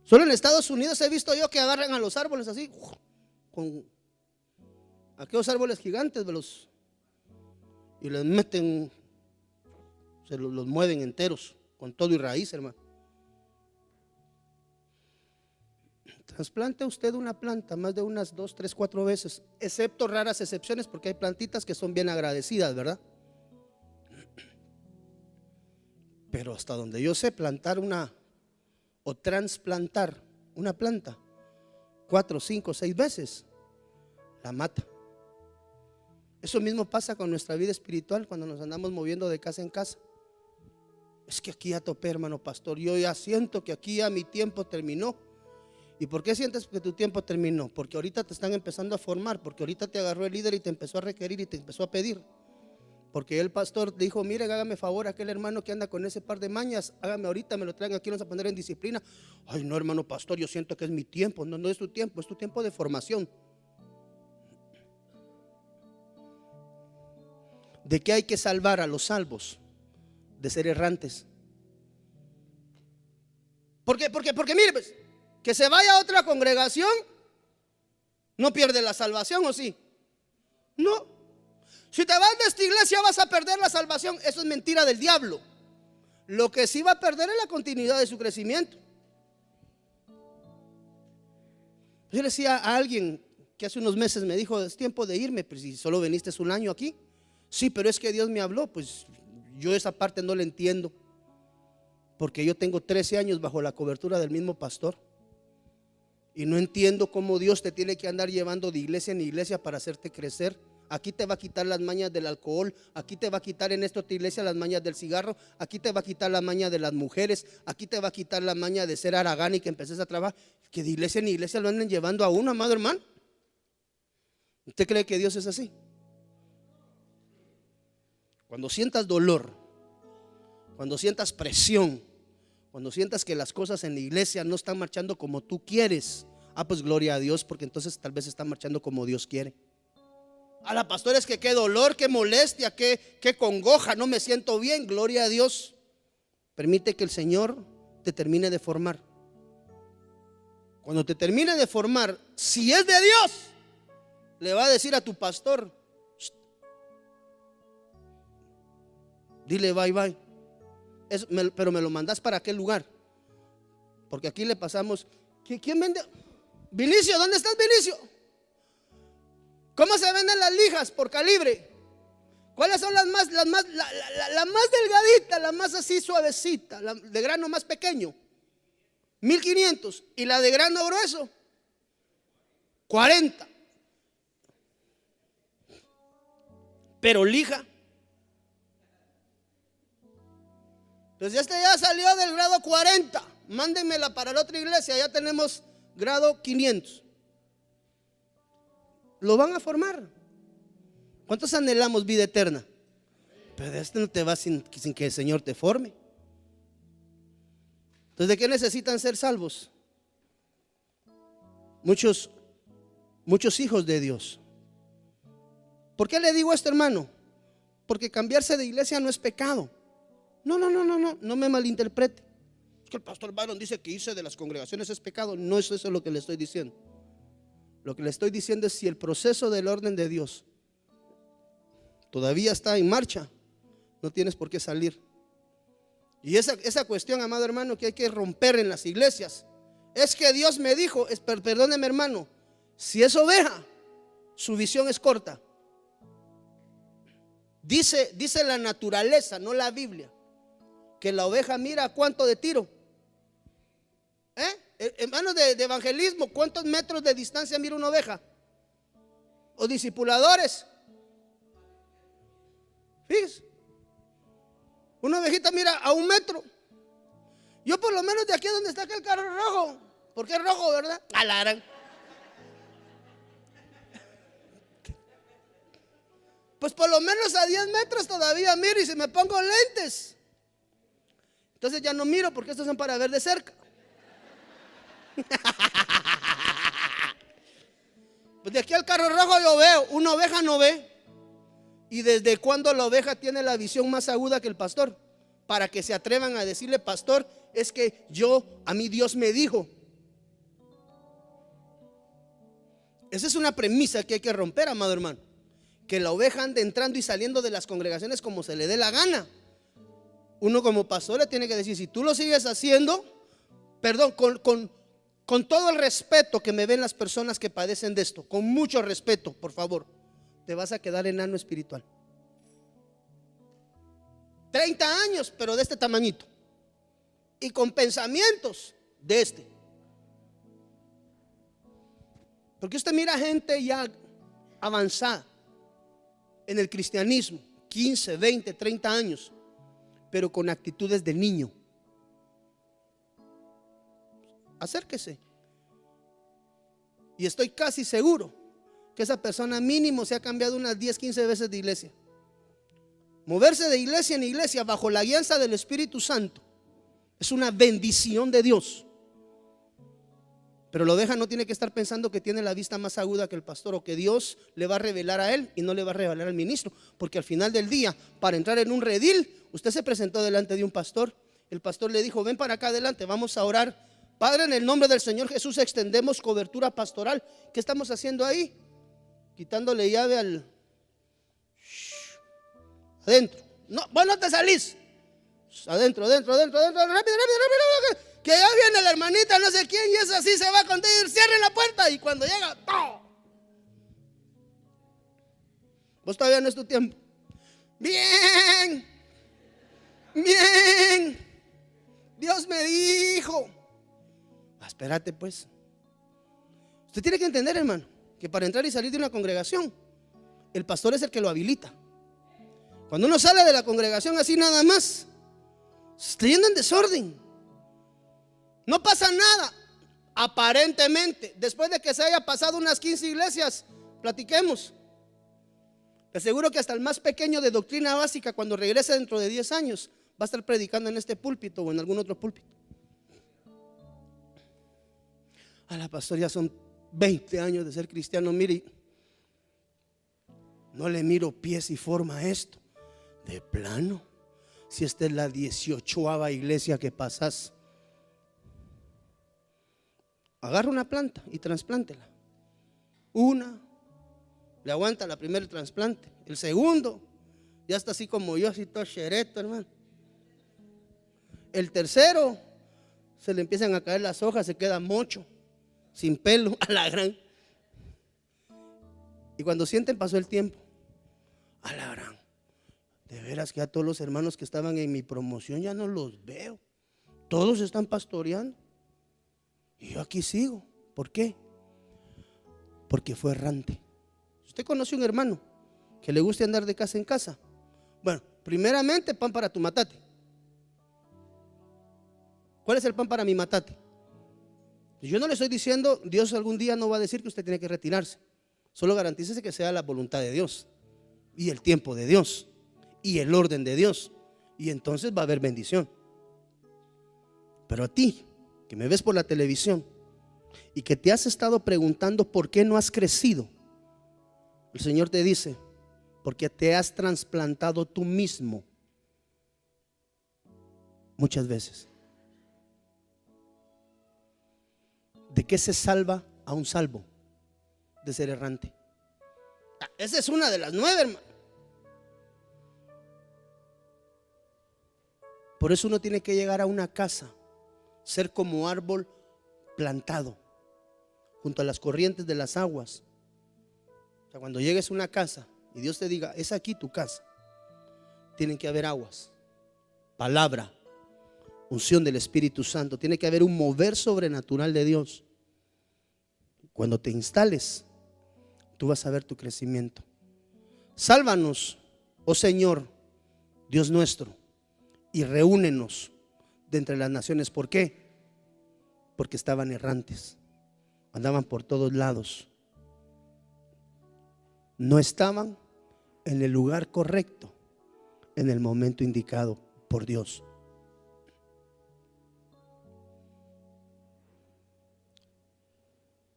Speaker 2: Solo en Estados Unidos he visto yo que agarran a los árboles así, con aquellos árboles gigantes y les meten, los mueven enteros, con todo y raíz, hermano. Trasplante usted una planta más de unas 2, 3, 4 veces, excepto raras excepciones, porque hay plantitas que son bien agradecidas, ¿verdad? Pero hasta donde yo sé, plantar o transplantar una planta 4, 5, 6 veces, la mata. Eso mismo pasa con nuestra vida espiritual cuando nos andamos moviendo de casa en casa. Es que aquí ya topé, hermano pastor, yo ya siento que aquí ya mi tiempo terminó. ¿Y por qué sientes que tu tiempo terminó? Porque ahorita te están empezando a formar, porque ahorita te agarró el líder y te empezó a requerir y te empezó a pedir. Porque el pastor dijo, miren, hágame favor, aquel hermano que anda con ese par de mañas, hágame ahorita, me lo traigan aquí, vamos a poner en disciplina. Ay no, hermano pastor, yo siento que es mi tiempo. No, no es tu tiempo, es tu tiempo de formación. ¿De qué hay que salvar a los salvos? De ser errantes. Porque mire, pues, que se vaya a otra congregación, no pierde la salvación, ¿o sí? No. Si te vas de esta iglesia vas a perder la salvación. Eso es mentira del diablo. Lo que sí va a perder es la continuidad de su crecimiento. Yo le decía a alguien que hace unos meses me dijo, es tiempo de irme, pero si solo viniste un año aquí. Sí, pero es que Dios me habló. Pues yo esa parte no la entiendo, porque yo tengo 13 años bajo la cobertura del mismo pastor y no entiendo cómo Dios te tiene que andar llevando de iglesia en iglesia para hacerte crecer. Aquí te va a quitar las mañas del alcohol, aquí te va a quitar en esta iglesia las mañas del cigarro, aquí te va a quitar la maña de las mujeres, aquí te va a quitar la maña de ser haragán y que empeces a trabajar. Que de iglesia en iglesia lo anden llevando a uno, amado hermano. ¿Usted cree que Dios es así? Cuando sientas dolor, cuando sientas presión, cuando sientas que las cosas en la iglesia no están marchando como tú quieres, pues gloria a Dios, porque entonces tal vez están marchando como Dios quiere. A la pastora, es que qué dolor, qué molestia, qué congoja, no me siento bien. Gloria a Dios. Permite que el Señor te termine de formar. Cuando te termine de formar, si es de Dios, le va a decir a tu pastor, dile bye bye. Pero me lo mandas para aquel lugar, porque aquí le pasamos. ¿Quién vende? Vinicio, ¿dónde estás, Vinicio? ¿Cómo se venden las lijas? Por calibre. ¿Cuáles son la más delgadita, la más así suavecita, la de grano más pequeño? 1500. Y la de grano grueso, 40. Pero lija. Entonces este ya salió del grado 40. Mándenmela para la otra iglesia, ya tenemos grado 500. Lo van a formar. ¿Cuántos anhelamos vida eterna? Pero de este no te va sin que el Señor te forme. Entonces, ¿de qué necesitan ser salvos? Muchos hijos de Dios. ¿Por qué le digo esto, hermano? Porque cambiarse de iglesia no es pecado. No me malinterprete. Es que el pastor Byron dice que irse de las congregaciones es pecado. No es eso lo que le estoy diciendo. Lo que le estoy diciendo es, si el proceso del orden de Dios todavía está en marcha, no tienes por qué salir. Y esa cuestión, amado hermano, que hay que romper en las iglesias, es que Dios me dijo, perdóneme hermano, si es oveja, su visión es corta. Dice la naturaleza, no la Biblia, que la oveja mira a cuánto de tiro. Hermanos de evangelismo, ¿cuántos metros de distancia mira una oveja? O discipuladores, fíjense, una ovejita mira a 1 metro. Yo por lo menos de aquí donde está aquel carro rojo, porque es rojo, ¿verdad? Alarán. Pues por lo menos a 10 metros todavía miro, y si me pongo lentes, entonces ya no miro, porque estos son para ver de cerca. Pues de aquí al carro rojo yo veo, una oveja no ve. ¿Y desde cuándo la oveja tiene la visión más aguda que el pastor? Para que se atrevan a decirle, pastor, es que a mí Dios me dijo. Esa es una premisa que hay que romper, amado hermano. Que la oveja ande entrando y saliendo de las congregaciones como se le dé la gana. Uno como pastor le tiene que decir, si tú lo sigues haciendo, perdón, con todo el respeto que me ven las personas que padecen de esto, con mucho respeto, por favor, te vas a quedar enano espiritual. 30 años, pero de este tamañito. Y con pensamientos de este. Porque usted mira gente ya avanzada en el cristianismo, 15, 20, 30 años, pero con actitudes de niño. Acérquese. Y estoy casi seguro que esa persona mínimo se ha cambiado unas 10, 15 veces de iglesia. Moverse de iglesia en iglesia bajo la guianza del Espíritu Santo es una bendición de Dios. Pero la oveja no tiene que estar pensando que tiene la vista más aguda que el pastor, o que Dios le va a revelar a él y no le va a revelar al ministro. Porque al final del día, para entrar en un redil, usted se presentó delante de un pastor. El pastor le dijo, ven para acá adelante, vamos a orar. Padre, en el nombre del Señor Jesús extendemos cobertura pastoral. ¿Qué estamos haciendo ahí? Quitándole llave al... adentro. No, vos no te salís. Adentro, rápido, rápido. Que ya viene la hermanita, no sé quién, y eso así se va a contar. Cierren la puerta y cuando llega, ¡pum! Vos todavía no es tu tiempo. Bien, bien. Dios me dijo. Espérate pues. Usted tiene que entender, hermano, que para entrar y salir de una congregación, el pastor es el que lo habilita. Cuando uno sale de la congregación así nada más, se está yendo en desorden. No pasa nada, aparentemente. Después de que se haya pasado unas 15 iglesias, platiquemos. Te aseguro que hasta el más pequeño de doctrina básica, cuando regrese dentro de 10 años, va a estar predicando en este púlpito o en algún otro púlpito. A la pastor, ya son 20 años de ser cristiano. Mire, no le miro pies y forma a esto. De plano, si esta es la 18ª iglesia que pasas, agarra una planta y trasplántela. Una, le aguanta la primera trasplante. El segundo, ya está así como yo, así todo chereto, hermano. El tercero, se le empiezan a caer las hojas, se queda mocho, sin pelo, a la gran. Y cuando sienten, pasó el tiempo, a la gran. De veras que a todos los hermanos que estaban en mi promoción ya no los veo. Todos están pastoreando. Y yo aquí sigo. ¿Por qué? Porque fue errante. ¿Usted conoce un hermano que le guste andar de casa en casa? Bueno, primeramente, pan para tu matate. ¿Cuál es el pan para mi matate? Yo no le estoy diciendo, Dios algún día no va a decir que usted tiene que retirarse. Solo garantícese que sea la voluntad de Dios y el tiempo de Dios y el orden de Dios, y entonces va a haber bendición. Pero a ti, que me ves por la televisión y que te has estado preguntando por qué no has crecido, el Señor te dice, porque te has trasplantado tú mismo muchas veces. ¿De qué se salva a un salvo? De ser errante. Esa es una de las 9, hermano. Por eso uno tiene que llegar a una casa, ser como árbol plantado junto a las corrientes de las aguas. O sea, cuando llegues a una casa y Dios te diga, es aquí tu casa, tienen que haber aguas, palabra, unción del Espíritu Santo, tiene que haber un mover sobrenatural de Dios. Cuando te instales, tú vas a ver tu crecimiento. Sálvanos, oh Señor, Dios nuestro, y reúnenos de entre las naciones. ¿Por qué? Porque estaban errantes, andaban por todos lados, no estaban en el lugar correcto, en el momento indicado por Dios.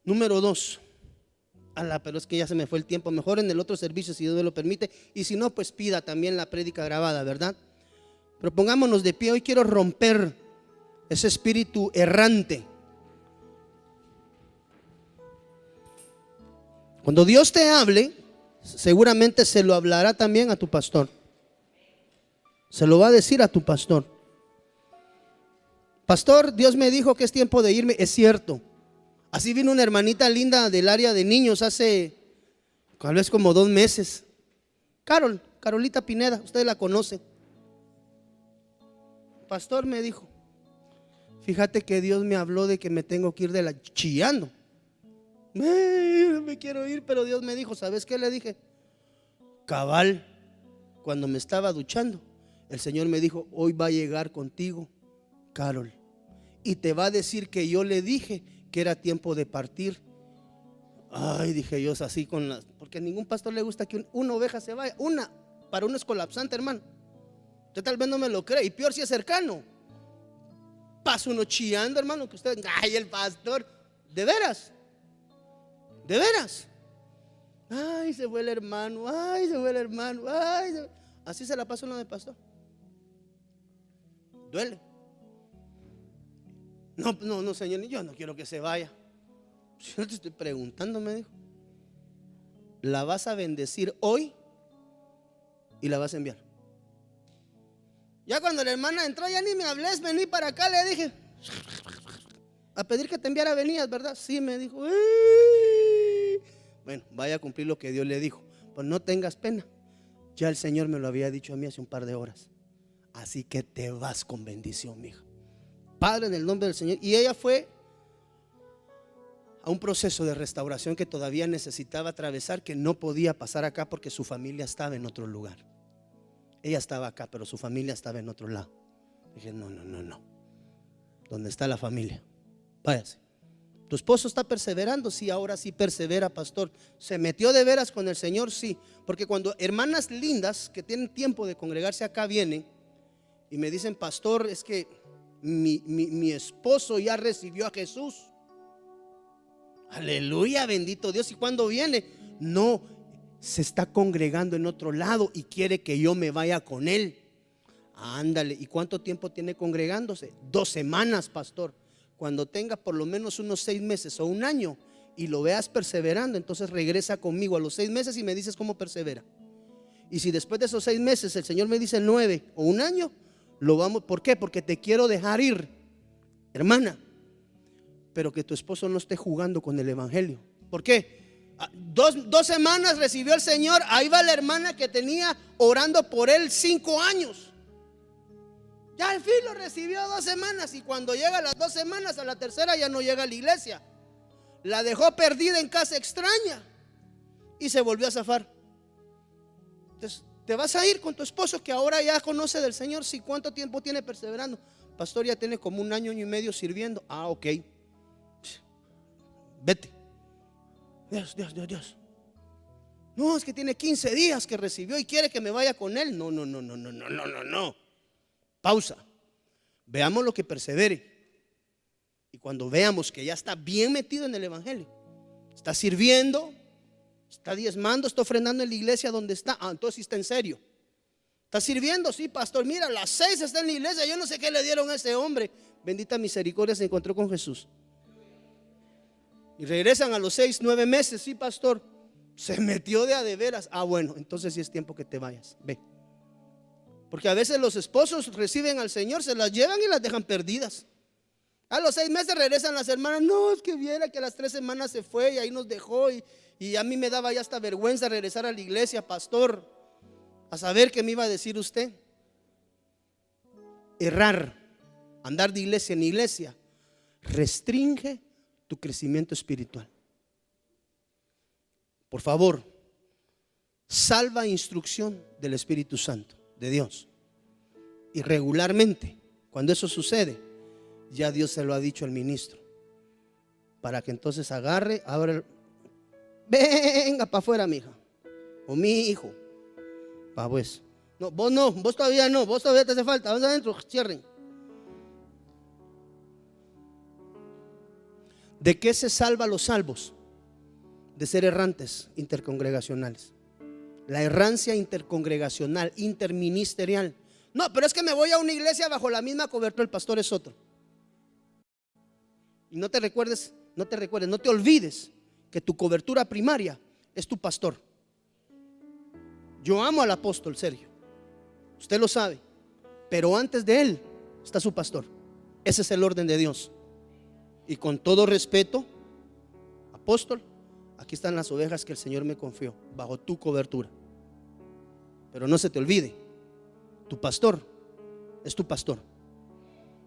Speaker 2: Número 2. Pero es que ya se me fue el tiempo. Mejor en el otro servicio, si Dios me lo permite. Y si no, pues pida también la prédica grabada, ¿verdad? Pero pongámonos de pie. Hoy quiero romper ese espíritu errante. Cuando Dios te hable, seguramente se lo hablará también a tu pastor. Se lo va a decir a tu pastor. Pastor, Dios me dijo que es tiempo de irme. Es cierto. Así vino una hermanita linda del área de niños hace tal vez como 2 meses. Carolita Pineda, ustedes la conocen. Pastor, me dijo, fíjate que Dios me habló de que me tengo que ir de la chillando. Me quiero ir, pero Dios me dijo, ¿sabes qué le dije? Cabal, cuando me estaba duchando, el Señor me dijo, hoy va a llegar contigo, Carol, y te va a decir que yo le dije que era tiempo de partir. Ay, dije yo, así con las, porque a ningún pastor le gusta que una oveja se vaya. Para uno es colapsante, hermano. Usted tal vez no me lo cree, y peor si es cercano. Pasa uno chillando, hermano, que usted, ay, el pastor, de veras. De veras. Ay, se fue el hermano, ay, se fue el hermano, ay. Así se la pasa uno de pastor. Duele. No, Señor, yo no quiero que se vaya. Yo te estoy preguntando, me dijo. La vas a bendecir hoy y la vas a enviar. Ya cuando la hermana entró, ya ni me hables, vení para acá, le dije. A pedir que te enviara venías, ¿verdad? Sí, me dijo. Bueno, vaya a cumplir lo que Dios le dijo. Pues no tengas pena. Ya el Señor me lo había dicho a mí hace un par de horas. Así que te vas con bendición, mija. Padre, en el nombre del Señor. Y ella fue a un proceso de restauración que todavía necesitaba atravesar, que no podía pasar acá porque su familia estaba en otro lugar. Ella estaba acá, pero su familia estaba en otro lado. Dije, no. ¿Dónde está la familia? Váyase. ¿Tu esposo está perseverando? Sí, ahora sí persevera, pastor. ¿Se metió de veras con el Señor? Sí. Porque cuando hermanas lindas que tienen tiempo de congregarse acá vienen y me dicen, pastor, es que mi esposo ya recibió a Jesús. Aleluya, bendito Dios. ¿Y cuándo viene? No, se está congregando en otro lado y quiere que yo me vaya con él. Ándale. ¿Y cuánto tiempo tiene congregándose? 2 semanas, pastor. Cuando tenga por lo menos unos 6 meses o 1 año y lo veas perseverando, entonces regresa conmigo a los 6 meses y me dices cómo persevera. Y si después de esos 6 meses el Señor me dice 9 o 1 año, lo vamos. ¿Por qué? Porque te quiero dejar ir, hermana, pero que tu esposo no esté jugando con el evangelio. ¿Por qué? 2 semanas recibió el Señor. Ahí va la hermana que tenía orando por él 5 años. Ya al fin lo recibió 2 semanas. Y cuando llega a las 2 semanas, a la tercera ya no llega a la iglesia. La dejó perdida en casa extraña y se volvió a zafar. Entonces, te vas a ir con tu esposo que ahora ya conoce del Señor. ¿Sí? ¿Cuánto tiempo tiene perseverando? Pastor, ya tiene como 1 año y medio sirviendo. Ah, ok. Vete. Dios. No, es que tiene 15 días que recibió y quiere que me vaya con él. No. Pausa. Veamos lo que persevere. Y cuando veamos que ya está bien metido en el evangelio, está sirviendo, está diezmando, está ofrendando en la iglesia donde está. Entonces sí está en serio. Está sirviendo, sí, pastor. Mira, a las 6 está en la iglesia. Yo no sé qué le dieron a ese hombre. Bendita misericordia, se encontró con Jesús. Y regresan a los 6, 9 meses. Sí, pastor, se metió de veras. Bueno, entonces sí es tiempo que te vayas. Ve. Porque a veces los esposos reciben al Señor, se las llevan y las dejan perdidas. A los 6 meses regresan las hermanas. No, es que viera que a las 3 semanas se fue y ahí nos dejó. Y a mí me daba ya hasta vergüenza regresar a la iglesia, pastor, a saber qué me iba a decir usted. Errar, andar de iglesia en iglesia, restringe tu crecimiento espiritual. Por favor, salva instrucción del Espíritu Santo de Dios. Y regularmente, cuando eso sucede, ya Dios se lo ha dicho al ministro, para que entonces agarre, abra, venga para afuera, mi hija o mi hijo. Pues no, vos todavía no, vos todavía te hace falta, vamos adentro, cierren. ¿De qué se salva a los salvos? De ser errantes intercongregacionales. La errancia intercongregacional, interministerial. No, pero es que me voy a una iglesia bajo la misma cobertura, el pastor es otro. Y no te olvides que tu cobertura primaria es tu pastor. Yo amo al apóstol Sergio, usted lo sabe, pero antes de él está su pastor. Ese es el orden de Dios. Y con todo respeto, apóstol, aquí están las ovejas que el Señor me confió, bajo tu cobertura. Pero no se te olvide, tu pastor es tu pastor.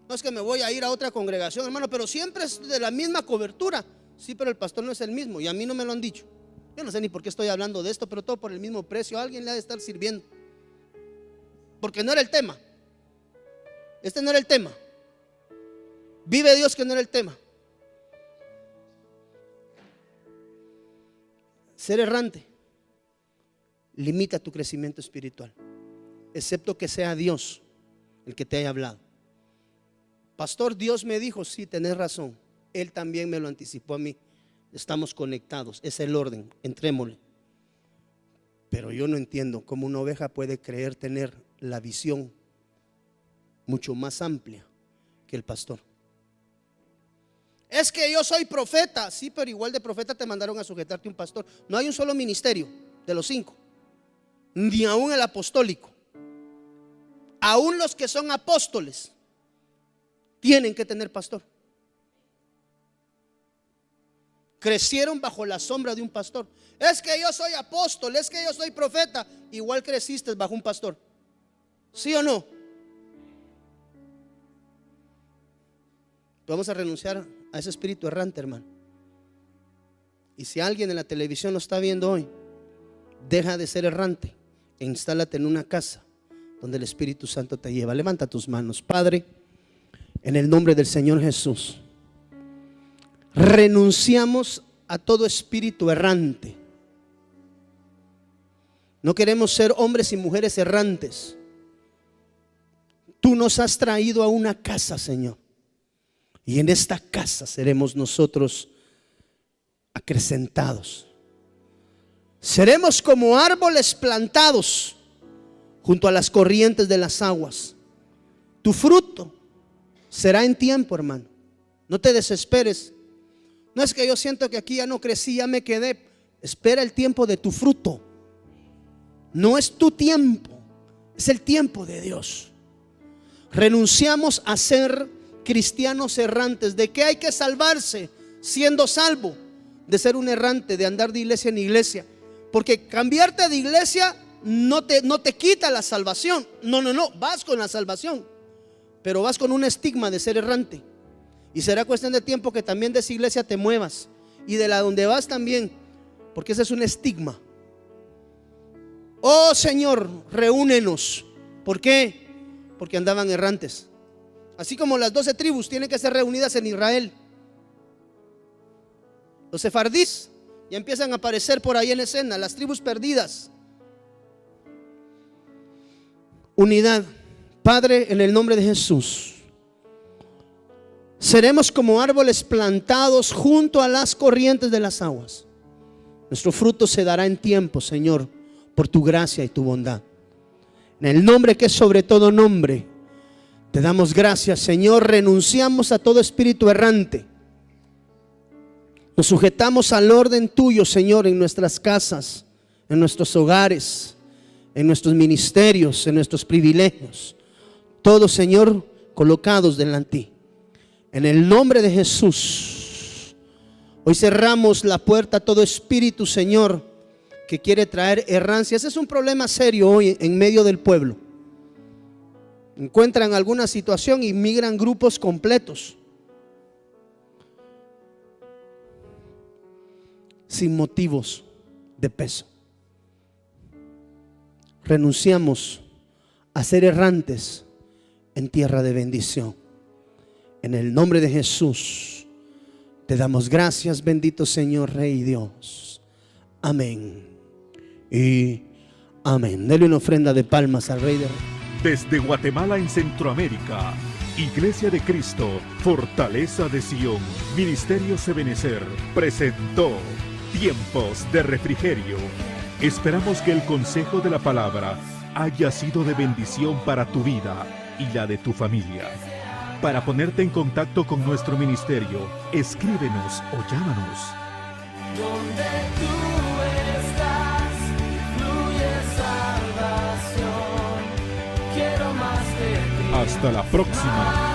Speaker 2: No es que me voy a ir a otra congregación, hermano, pero siempre es de la misma cobertura. Sí, pero el pastor no es el mismo y a mí no me lo han dicho. Yo no sé ni por qué estoy hablando de esto, pero todo por el mismo precio. Alguien le ha de estar sirviendo, porque no era el tema. Este no era el tema. Vive Dios que no era el tema. Ser errante limita tu crecimiento espiritual, excepto que sea Dios el que te haya hablado. Pastor, Dios me dijo, sí, tenés razón. Él también me lo anticipó a mí. Estamos conectados, es el orden, entrémosle. Pero yo no entiendo cómo una oveja puede creer tener la visión mucho más amplia que el pastor. Es que yo soy profeta. Sí, pero igual de profeta te mandaron a sujetarte un pastor. No hay un solo ministerio de los 5, ni aún el apostólico. Aún los que son apóstoles tienen que tener pastor. Crecieron bajo la sombra de un pastor. Es que yo soy apóstol, es que yo soy profeta. Igual creciste bajo un pastor. ¿Sí o no? Vamos a renunciar a ese espíritu errante, hermano. Y si alguien en la televisión lo está viendo hoy, deja de ser errante e instálate en una casa donde el Espíritu Santo te lleva. Levanta tus manos. Padre, en el nombre del Señor Jesús, renunciamos a todo espíritu errante. No queremos ser hombres y mujeres errantes. Tú nos has traído a una casa, Señor, y en esta casa seremos nosotros acrecentados. Seremos como árboles plantados junto a las corrientes de las aguas. Tu fruto será en tiempo, hermano. No te desesperes. No es que yo siento que aquí ya no crecí, ya me quedé. Espera el tiempo de tu fruto. No es tu tiempo, es el tiempo de Dios. Renunciamos a ser cristianos errantes. ¿De qué hay que salvarse siendo salvo? De ser un errante, de andar de iglesia en iglesia. Porque cambiarte de iglesia no te quita la salvación. No, vas con la salvación, pero vas con un estigma de ser errante. Y será cuestión de tiempo que también de esa iglesia te muevas, y de la donde vas también, porque ese es un estigma. Oh Señor, reúnenos. ¿Por qué? Porque andaban errantes. Así como las 12 tribus tienen que ser reunidas en Israel. Los sefardíes ya empiezan a aparecer por ahí en escena, las tribus perdidas. Unidad. Padre, en el nombre de Jesús, seremos como árboles plantados junto a las corrientes de las aguas. Nuestro fruto se dará en tiempo, Señor, por tu gracia y tu bondad. En el nombre que es sobre todo nombre, te damos gracias, Señor. Renunciamos a todo espíritu errante. Nos sujetamos al orden tuyo, Señor, en nuestras casas, en nuestros hogares, en nuestros ministerios, en nuestros privilegios. Todos, Señor, colocados delante de ti. En el nombre de Jesús, hoy cerramos la puerta a todo espíritu, Señor, que quiere traer errancia. Ese es un problema serio hoy en medio del pueblo. Encuentran alguna situación y migran grupos completos sin motivos de peso. Renunciamos a ser errantes en tierra de bendición. En el nombre de Jesús te damos gracias, bendito Señor, Rey Dios. Amén y amén. Dele una ofrenda de palmas al Rey de Reyes.
Speaker 1: Desde Guatemala en Centroamérica, Iglesia de Cristo, Fortaleza de Sion, Ministerios Ebenecer, presentó Tiempos de Refrigerio. Esperamos que el consejo de la palabra haya sido de bendición para tu vida y la de tu familia. Para ponerte en contacto con nuestro ministerio, escríbenos o llámanos.
Speaker 6: Donde tú eres
Speaker 1: Hasta la próxima.